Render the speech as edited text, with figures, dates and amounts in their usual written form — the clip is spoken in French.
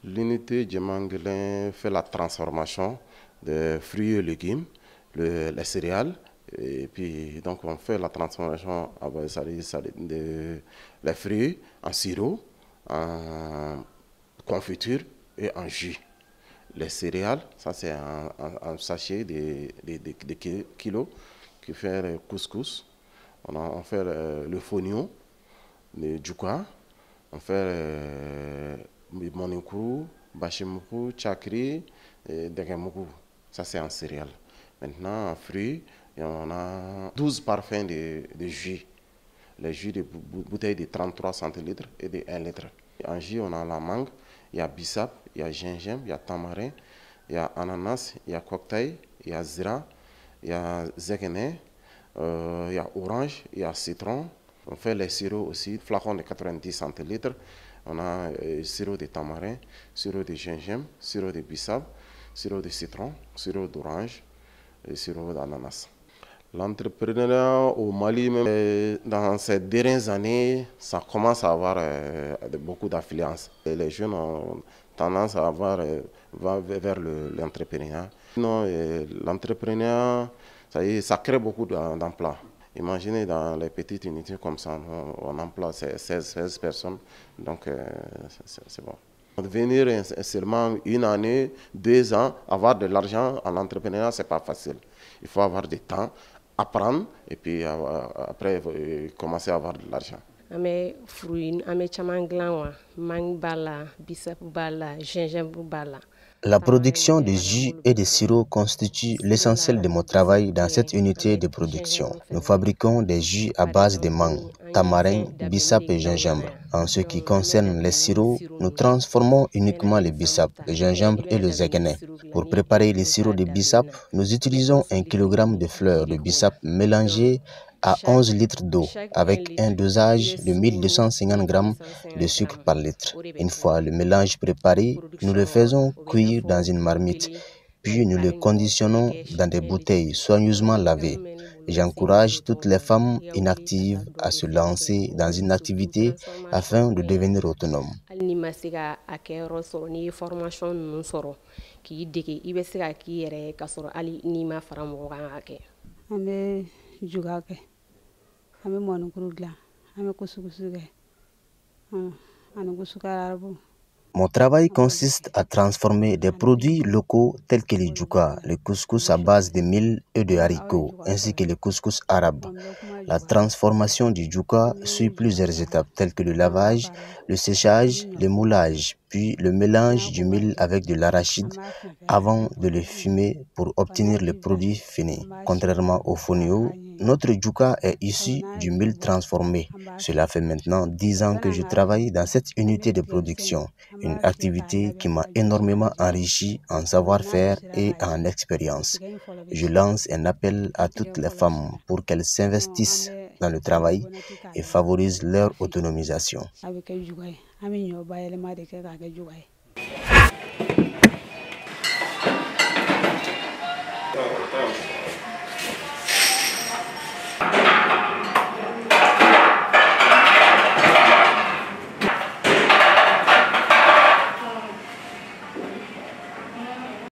L'unité Djemanguelin fait la transformation des fruits et légumes, les céréales, et puis donc on fait la transformation des fruits en sirop, en confiture et en jus. Les céréales, ça c'est un sachet de kilos qui fait le couscous. On fait le fonio, le djouka, on fait Monikuru, Bachimuku, Chakri et Degemuku. Ça, c'est en céréales. Maintenant, en fruits, on a 12 parfums de jus. Les jus de bouteilles de 33 centilitres et de 1 litre. En jus, on a la mangue, il y a bissap, il y a gingembre, il y a tamarin, il y a ananas, il y a cocktail, il y a zira, il y a zegene, il y a orange, il y a citron. On fait les sirops aussi, flacon de 90 centilitres. On a sirop de tamarin, sirop de gingembre, sirop de bissap, sirop de citron, sirop d'orange et sirop d'ananas. L'entrepreneuriat au Mali, même, dans ces dernières années, ça commence à avoir beaucoup d'affluence. Les jeunes ont tendance à avoir vers l'entrepreneuriat. L'entrepreneuriat, ça crée beaucoup d'emplois. Imaginez dans les petites unités comme ça, on emploie 16 personnes, donc c'est bon. Venir seulement une année, 2 ans, avoir de l'argent en entrepreneuriat, ce n'est pas facile. Il faut avoir du temps, apprendre et puis après commencer à avoir de l'argent. Ame fruits, ame caman gilan wa, mangue b'a la, bissap b'a la, gingembre b'a la. La production de jus et de sirop constitue l'essentiel de mon travail dans cette unité de production. Nous fabriquons des jus à base de mangue, tamarin, bissap et gingembre. En ce qui concerne les sirops, nous transformons uniquement les bissap, le gingembre et le zegene. Pour préparer les sirops de bissap, nous utilisons 1 kg de fleurs de bissap mélangées à 11 litres d'eau avec un dosage de 1250 g de sucre par litre. Une fois le mélange préparé, nous le faisons cuire dans une marmite, puis nous le conditionnons dans des bouteilles soigneusement lavées. J'encourage toutes les femmes inactives à se lancer dans une activité afin de devenir autonomes. Mon travail consiste à transformer des produits locaux tels que le djouka, le couscous à base de mil et de haricots, ainsi que le couscous arabe. La transformation du djouka suit plusieurs étapes telles que le lavage, le séchage, le moulage, puis le mélange du mil avec de l'arachide avant de le fumer pour obtenir le produit fini. Contrairement au fonio, notre djouka est issu du mil transformé. Cela fait maintenant 10 ans que je travaille dans cette unité de production, une activité qui m'a énormément enrichi en savoir-faire et en expérience. Je lance un appel à toutes les femmes pour qu'elles s'investissent dans le travail et favorisent leur autonomisation.